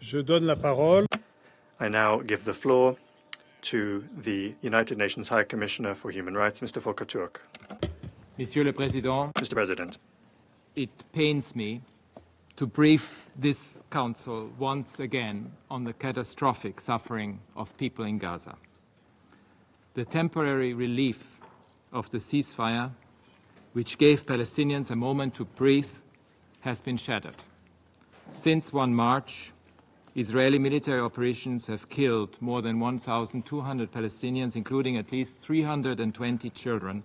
Je donne la parole. I now give the floor to the United Nations High Commissioner for Human Rights, Mr. Volker Türk. Monsieur le Président, Mr. President, it pains me to brief this Council once again on the catastrophic suffering of people in Gaza. The temporary relief of the ceasefire, which gave Palestinians a moment to breathe, has been shattered. Since 1 March, Israeli military operations have killed more than 1,200 Palestinians, including at least 320 children,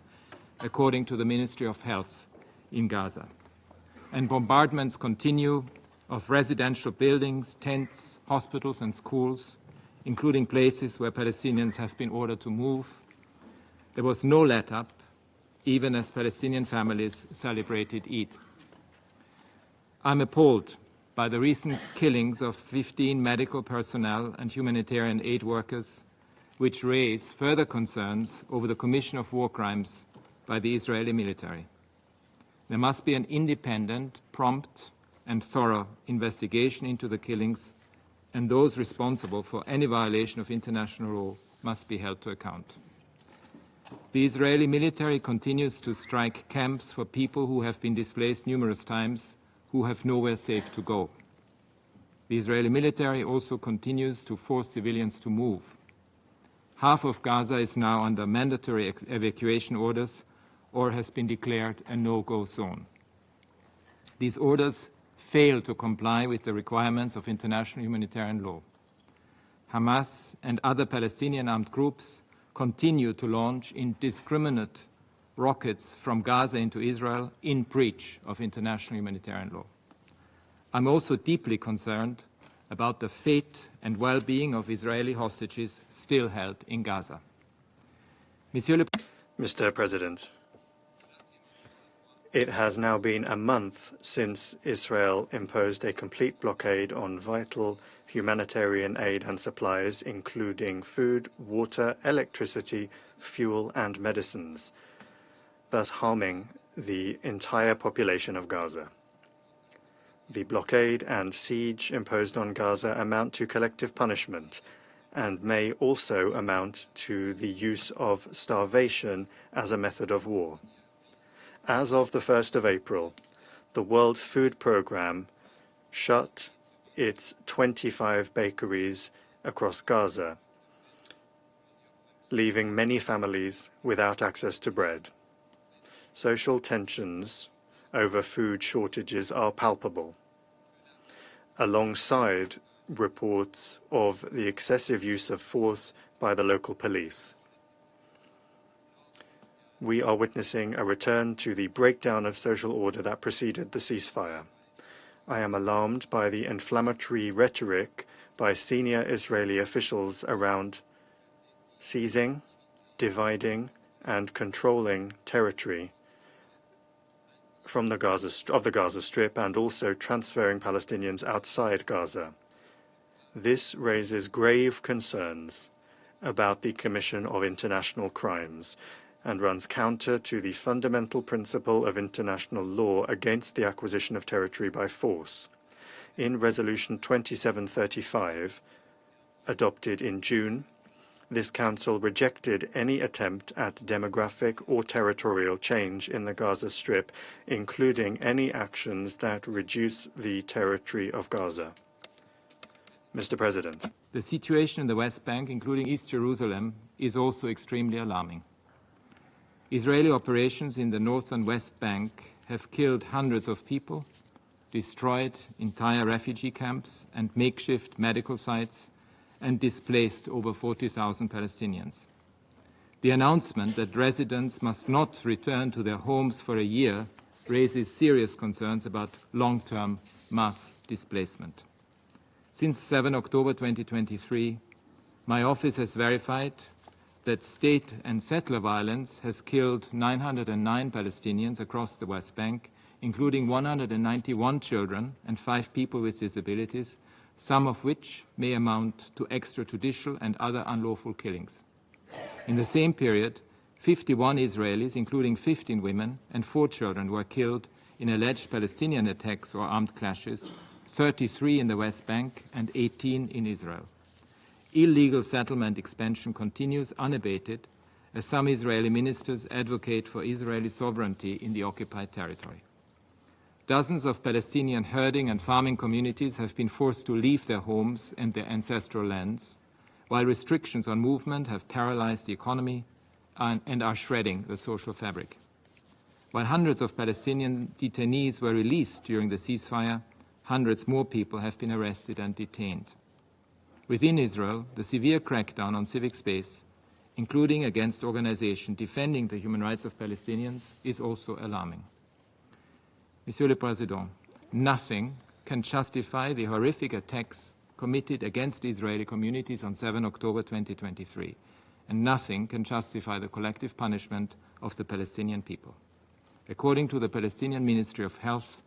according to the Ministry of Health in Gaza. And bombardments continue of residential buildings, tents, hospitals and schools, including places where Palestinians have been ordered to move. There was no let-up, even as Palestinian families celebrated Eid. I'm appalled by the recent killings of 15 medical personnel and humanitarian aid workers, which raise further concerns over the commission of war crimes by the Israeli military. There must be an independent, prompt and thorough investigation into the killings, and those responsible for any violation of international law must be held to account. The Israeli military continues to strike camps for people who have been displaced numerous times, who have nowhere safe to go. The Israeli military also continues to force civilians to move. Half of Gaza is now under mandatory evacuation orders or has been declared a no-go zone. These orders fail to comply with the requirements of international humanitarian law. Hamas and other Palestinian armed groups continue to launch indiscriminate rockets from Gaza into Israel in breach of international humanitarian law. I'm also deeply concerned about the fate and well-being of Israeli hostages still held in Gaza. Mr. President, it has now been a month since Israel imposed a complete blockade on vital humanitarian aid and supplies, including food, water, electricity, fuel, and medicines, thus harming the entire population of Gaza. The blockade and siege imposed on Gaza amount to collective punishment and may also amount to the use of starvation as a method of war. As of the 1st of April, the World Food Programme shut its 25 bakeries across Gaza, leaving many families without access to bread. Social tensions over food shortages are palpable, alongside reports of the excessive use of force by the local police. We are witnessing a return to the breakdown of social order that preceded the ceasefire. I am alarmed by the inflammatory rhetoric by senior Israeli officials around seizing, dividing, and controlling territory from the Gaza Strip and also transferring Palestinians outside Gaza. This raises grave concerns about the commission of international crimes and runs counter to the fundamental principle of international law against the acquisition of territory by force. In Resolution 2735, adopted in June, this Council rejected any attempt at demographic or territorial change in the Gaza Strip, including any actions that reduce the territory of Gaza. Mr. President, the situation in the West Bank, including East Jerusalem, is also extremely alarming. Israeli operations in the North and West Bank have killed hundreds of people, destroyed entire refugee camps and makeshift medical sites, and displaced over 40,000 Palestinians. The announcement that residents must not return to their homes for a year raises serious concerns about long-term mass displacement. Since 7 October 2023, my office has verified that state and settler violence has killed 909 Palestinians across the West Bank, including 191 children and 5 people with disabilities, some of which may amount to extrajudicial and other unlawful killings. In the same period, 51 Israelis, including 15 women and 4 children, were killed in alleged Palestinian attacks or armed clashes, 33 in the West Bank, and 18 in Israel. Illegal settlement expansion continues unabated as some Israeli ministers advocate for Israeli sovereignty in the occupied territory. Dozens of Palestinian herding and farming communities have been forced to leave their homes and their ancestral lands, while restrictions on movement have paralyzed the economy and are shredding the social fabric. While hundreds of Palestinian detainees were released during the ceasefire, hundreds more people have been arrested and detained. Within Israel, the severe crackdown on civic space, including against organizations defending the human rights of Palestinians, is also alarming. Monsieur le Président, nothing can justify the horrific attacks committed against Israeli communities on 7 October 2023, and nothing can justify the collective punishment of the Palestinian people. According to the Palestinian Ministry of Health,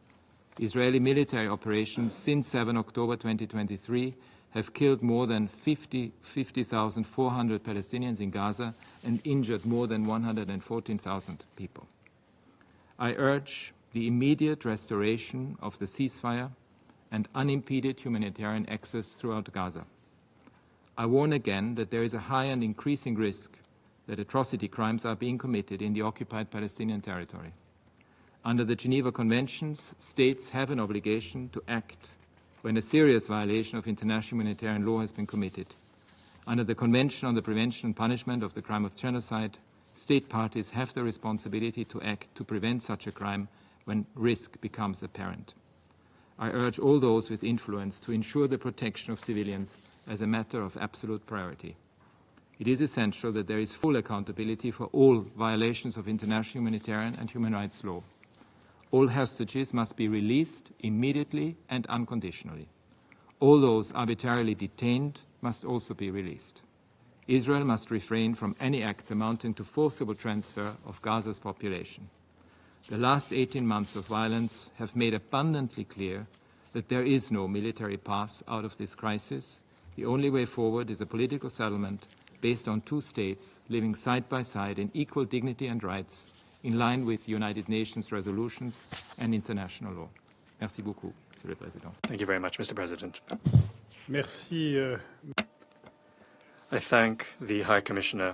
Israeli military operations since 7 October 2023 have killed more than 50,400 Palestinians in Gaza and injured more than 114,000 people. I urge the immediate restoration of the ceasefire and unimpeded humanitarian access throughout Gaza. I warn again that there is a high and increasing risk that atrocity crimes are being committed in the occupied Palestinian territory. Under the Geneva Conventions, states have an obligation to act when a serious violation of international humanitarian law has been committed. Under the Convention on the Prevention and Punishment of the Crime of Genocide, state parties have the responsibility to act to prevent such a crime when risk becomes apparent. I urge all those with influence to ensure the protection of civilians as a matter of absolute priority. It is essential that there is full accountability for all violations of international humanitarian and human rights law. All hostages must be released immediately and unconditionally. All those arbitrarily detained must also be released. Israel must refrain from any acts amounting to forcible transfer of Gaza's population. The last 18 months of violence have made abundantly clear that there is no military path out of this crisis. The only way forward is a political settlement based on two states living side by side in equal dignity and rights, in line with United Nations resolutions and international law. Merci beaucoup, Monsieur le Président. Thank you very much, Mr. President. Merci. I thank the High Commissioner